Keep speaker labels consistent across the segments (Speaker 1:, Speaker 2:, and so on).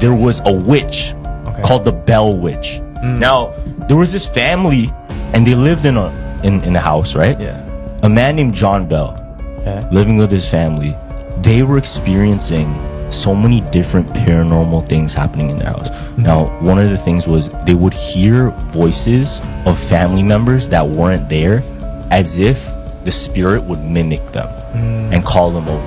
Speaker 1: there was a witch called the Bell Witch. Now, there was this family, and they lived in a house, right?
Speaker 2: Yeah.
Speaker 1: A man named John Bell, living with his family. They were experiencing so many different paranormal things happening in their house. Now, one of the things was they would hear voices of family members that weren't there, as if the spirit would mimic them and call them over.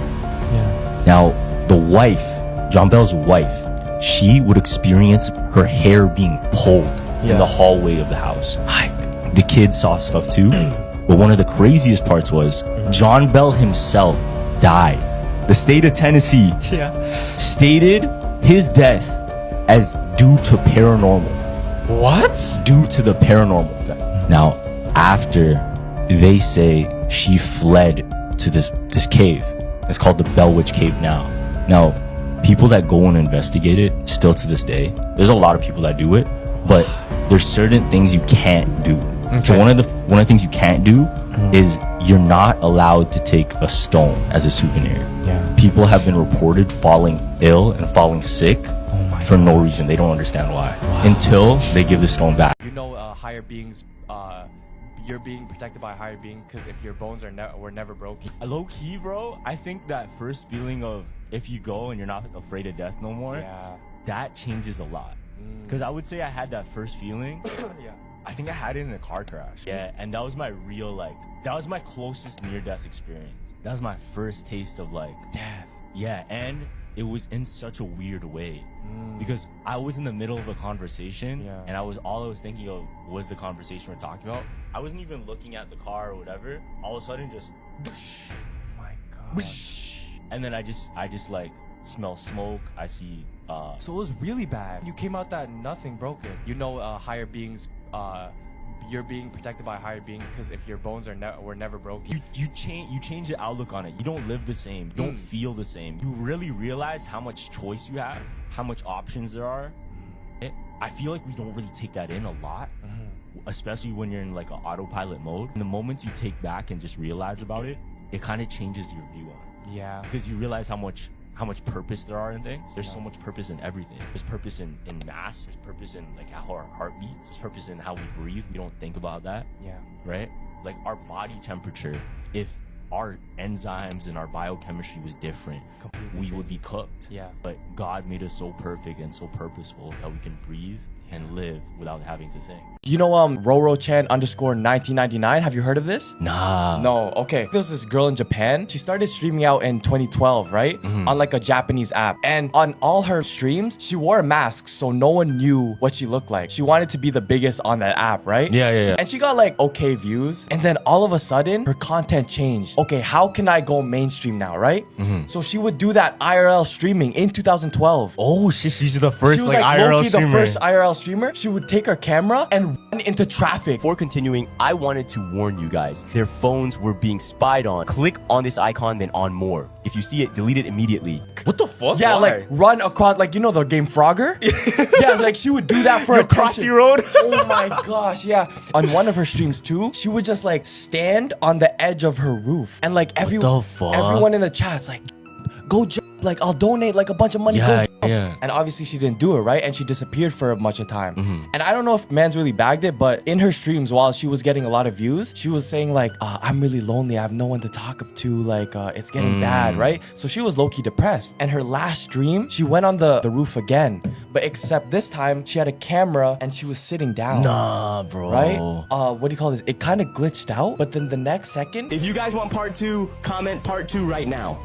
Speaker 2: Yeah.
Speaker 1: Now, the wife, John Bell's wife, she would experience her hair being pulled in the hallway of the house. The kids saw stuff too. But one of the craziest parts was John Bell himself died. The state of Tennessee stated his death as due to paranormal.
Speaker 2: What?
Speaker 1: Due to the paranormal effect. Now, after they say she fled to this cave, it's called the Bell Witch Cave now. Now, people that go and investigate it, still to this day, there's a lot of people that do it, but there's certain things you can't do. So one of the things you can't do is you're not allowed to take a stone as a souvenir.
Speaker 2: Yeah.
Speaker 1: People have been reported falling ill and falling sick for no reason. They don't understand why until they give the stone back.
Speaker 2: You know, higher beings, you're being protected by a higher being because if your bones were never broken.
Speaker 1: Low key, bro, I think that first feeling of if you go and you're not afraid of death no more, that changes a lot. Because I would say I had that first feeling. I think I had it in a car crash. Yeah, and that was my real, that was my closest near-death experience. That was my first taste of, death. Yeah, and it was in such a weird way. Because I was in the middle of a conversation, and all I was thinking of was the conversation we're talking about. I wasn't even looking at the car or whatever. All of a sudden, just...
Speaker 2: Oh my God.
Speaker 1: And then I just smell smoke. I see...
Speaker 2: So it was really bad. You came out that nothing broken. You know, higher beings, you're being protected by a higher being because if your bones were never broken.
Speaker 1: You change the outlook on it. You don't live the same. You don't feel the same. You really realize how much choice you have, how much options there are. I feel like we don't really take that in a lot, especially when you're in an autopilot mode. And the moments you take back and just realize about it, it kind of changes your view on it.
Speaker 2: Yeah.
Speaker 1: Because you realize how much purpose there are in things. There's so much purpose in everything. There's purpose in mass. There's purpose in how our heart beats. There's purpose in how we breathe. We don't think about that.
Speaker 2: Yeah.
Speaker 1: Right? Our body temperature, if our enzymes and our biochemistry was different, we would be cooked.
Speaker 2: Yeah.
Speaker 1: But God made us so perfect and so purposeful that we can breathe and live without having to think.
Speaker 2: You know Roro-chan_1999? Have you heard of this?
Speaker 1: Nah.
Speaker 2: No, okay. There was this girl in Japan. She started streaming out in 2012, right? On a Japanese app. And on all her streams, she wore a mask so no one knew what she looked like. She wanted to be the biggest on that app, right?
Speaker 1: Yeah.
Speaker 2: And she got okay views. And then all of a sudden, her content changed. Okay, how can I go mainstream now, right? So she would do that IRL streaming in 2012.
Speaker 1: Oh shit, she's the first
Speaker 2: She was
Speaker 1: IRL
Speaker 2: low-key
Speaker 1: streamer.
Speaker 2: the first IRL streamer. She would take her camera and run into traffic.
Speaker 3: Before continuing, I wanted to warn you guys. Their phones were being spied on. Click on this icon, then on more. If you see it, delete it immediately.
Speaker 1: What the fuck?
Speaker 2: Yeah,
Speaker 1: Why?
Speaker 2: run across, the game Frogger? Yeah, she would do that for
Speaker 1: Your
Speaker 2: attention.
Speaker 1: Crossy Road?
Speaker 2: Oh my gosh, yeah. On one of her streams too, she would just stand on the edge of her roof. And everyone in the chat's go jump. I'll donate a bunch of money. Go jump.
Speaker 1: Yeah.
Speaker 2: And obviously she didn't do it, right? And she disappeared for a bunch of time. And I don't know if Mans really bagged it, but in her streams, while she was getting a lot of views, she was saying I'm really lonely. I have no one to talk to. It's getting bad, right? So she was low-key depressed. And her last stream, she went on the roof again. But except this time, she had a camera and she was sitting down.
Speaker 1: Nah, bro.
Speaker 2: Right? What do you call this? It kind of glitched out. But then the next second...
Speaker 3: If you guys want part 2, comment part 2 right now.